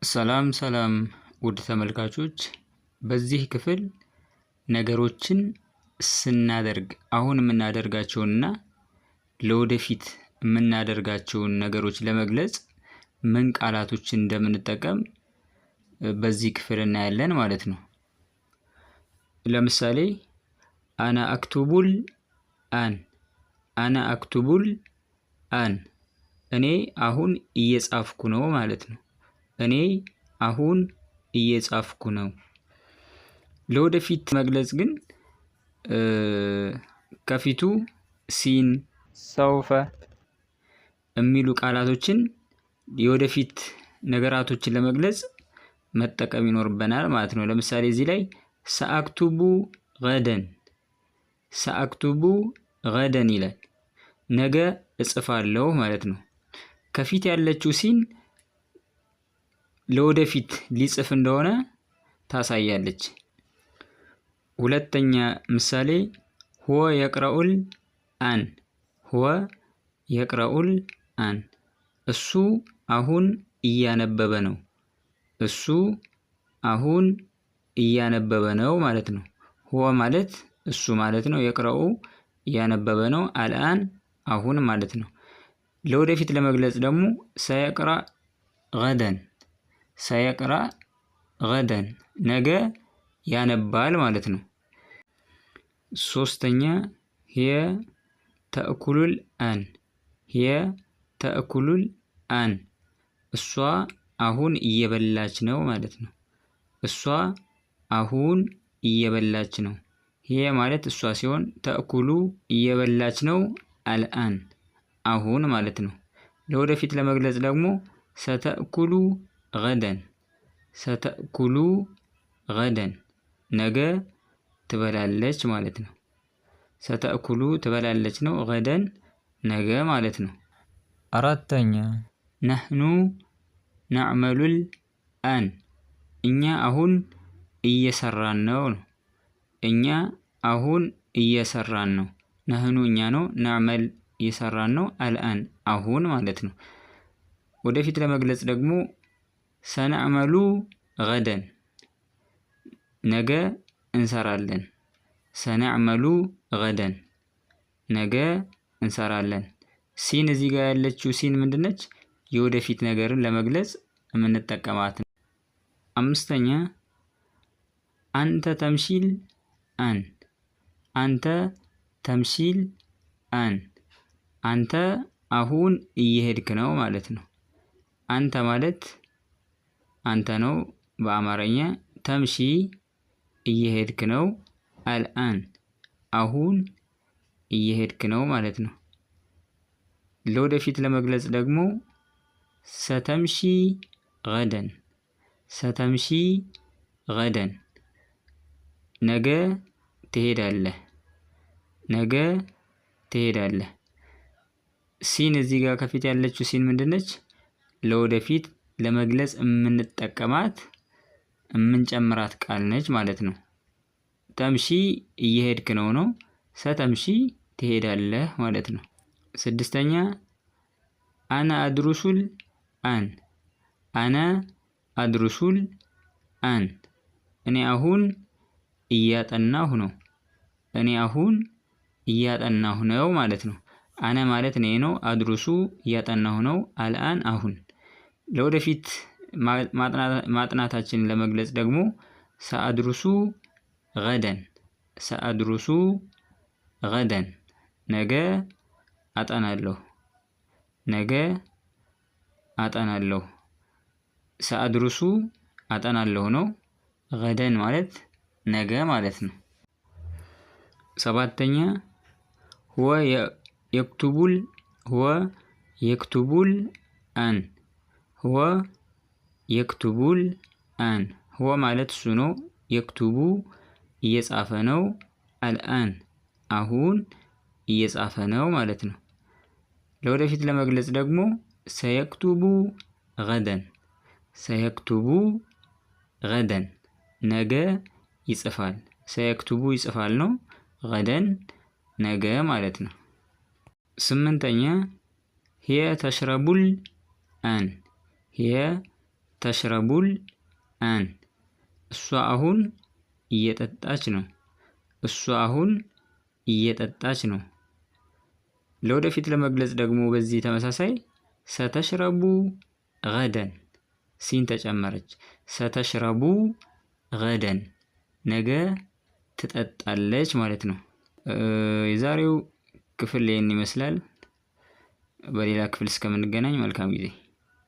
ሰላም ሰላም ውድ ተመልካቾች፣ በዚህ ክፍል ነገሮችን ስናደርግ አሁን የምናደርጋቸውንና ለወደፊት የምናደርጋቸውን ነገሮች ለመግለጽ ምን ቃላቶችን እንደምንጠቀም በዚህ ክፍል እናያለን ማለት ነው። ለምሳሌ አና አክቱቡል አን፣ አና አክቱቡል አን፣ እኔ አሁን እየጻፍኩ ነው ማለት ነው። እኔ አሁን እየጻፍኩ ነው። ለወደፊት መግለጽ ግን ከፊቱ ሲን፣ ሰውፈ የሚሉ ቃላቶችን የወደፊት ነገራቶችን ለመግለጽ መጠቀም ይኖርብናል ማለት ነው። ለምሳሌ እዚህ ላይ ሰአክቱቡ ገደን፣ ሰአክቱቡ ገደን ይላል። ነገ እጽፋለሁ ማለት ነው። ከፊት ያለችው ሲን ለወደፊት ሊጽፍ እንደሆነ ታሳያለች። ሁለተኛ ምሳሌ ሁወ የቅረኡል አን፣ ሁወ የቅረኡል አን፣ እሱ አሁን እያነበበ ነው። እሱ አሁን እያነበበ ነው ማለት ነው። ሁወ ማለት እሱ ማለት ነው። የቅረኡ እያነበበ ነው። አልአን አሁን ማለት ነው። ለወደፊት ለመግለጽ ደግሞ ሰየቅራ ገደን፣ ሰየቅራ ገደን ነገ ያነባል ማለት ነው። ሶስተኛ ሂየ ተእኩሉል አን፣ ሂየ ተእኩሉል አን፣ እሷ አሁን እየበላች ነው ማለት ነው። እሷ አሁን እየበላች ነው። ሂየ ማለት እሷ ሲሆን ተእኩሉ እየበላች ነው፣ አልአን አሁን ማለት ነው። ለወደፊት ለመግለጽ ደግሞ ሰተእኩሉ ገደን፣ ሰተእኩሉ ገደን ነገ ትበላለች ማለት ነው። ሰተእኩሉ ትበላለች ነው፣ ገደን ነገ ማለት ነው። አራተኛ ነህኑ ነዕመሉል አን፣ እኛ አሁን እየሰራን ነው ነው። እኛ አሁን እየሰራን ነው። ነህኑ እኛ ነው፣ ነዕመል እየሰራን ነው፣ አልአን አሁን ማለት ነው። ወደፊት ለመግለጽ ደግሞ ሰነዕመሉ ገደን ነገ እንሰራለን። ሰነዕመሉ ገደን ነገ እንሰራለን። ሲን እዚህ ጋር ያለችው ሲን ምንድነች? የወደፊት ነገርን ለመግለጽ የምንጠቀማት ነው። አምስተኛ አንተ ተምሺል አን፣ አንተ ተምሺል አን፣ አንተ አሁን እየሄድክ ነው ማለት ነው። አንተ ማለት አንተ ነው በአማርኛ። ተምሺ እየሄድክ ነው። አልአን አሁን እየሄድክ ነው ማለት ነው። ለወደፊት ለመግለጽ ደግሞ ሰተምሺ ገደን፣ ሰተምሺ ገደን ነገ ትሄዳለህ፣ ነገ ትሄዳለህ። ሲን እዚህ ጋር ከፊት ያለችው ሲን ምንድነች? ለወደፊት ለመግለጽ የምንጠቀማት የምንጨምራት ቃል ነች ማለት ነው። ተምሺ እየሄድክ ነው ነው። ሰተምሺ ትሄዳለህ ማለት ነው። ስድስተኛ አነ አድሩሱል አን፣ አነ አድሩሱል አን፣ እኔ አሁን እያጠናሁ ነው። እኔ አሁን እያጠናሁ ነው ማለት ነው። አነ ማለት እኔ ነው። አድሩሱ እያጠናሁ ነው። አልአን አሁን። ለወደፊት ማጥናታችንን ለመግለጽ ደግሞ ሰአድሩሱ ገደን፣ ሰአድሩሱ ገደን ነገ አጠናለሁ፣ ነገ አጠናለሁ። ሰአድሩሱ አጠናለሁ ነው። ገደን ማለት ነገ ማለት ነው። ሰባተኛ ሁወ የክቱቡል፣ ሁወ የክቱቡል አን፣ ሁወ የክቱቡል አን፣ ሁወ ማለት እሱ ነው። የክቱቡ እየጻፈ ነው። አልአን አሁን እየጻፈ ነው ማለት ነው። ለወደፊት ለመግለጽ ደግሞ ሰየክቱቡ ገደን፣ ሰየክቱቡ ገደን ነገ ይጽፋል። ሰየክቱቡ ይጽፋል ነው። ገደን ነገ ማለት ነው። ስምንተኛ ሂየ ተሽረቡል አን፣ ሂየ ተሽረቡል አን እሷ አሁን እየጠጣች ነው። እሷ አሁን እየጠጣች ነው። ለወደፊት ለመግለጽ ደግሞ በዚህ ተመሳሳይ ሰተሽረቡ ገደን ሲን ተጨመረች። ሰተሽረቡ ገደን ነገ ትጠጣለች ማለት ነው። የዛሬው ክፍል ይህን ይመስላል። በሌላ ክፍል እስከምንገናኝ መልካም ጊዜ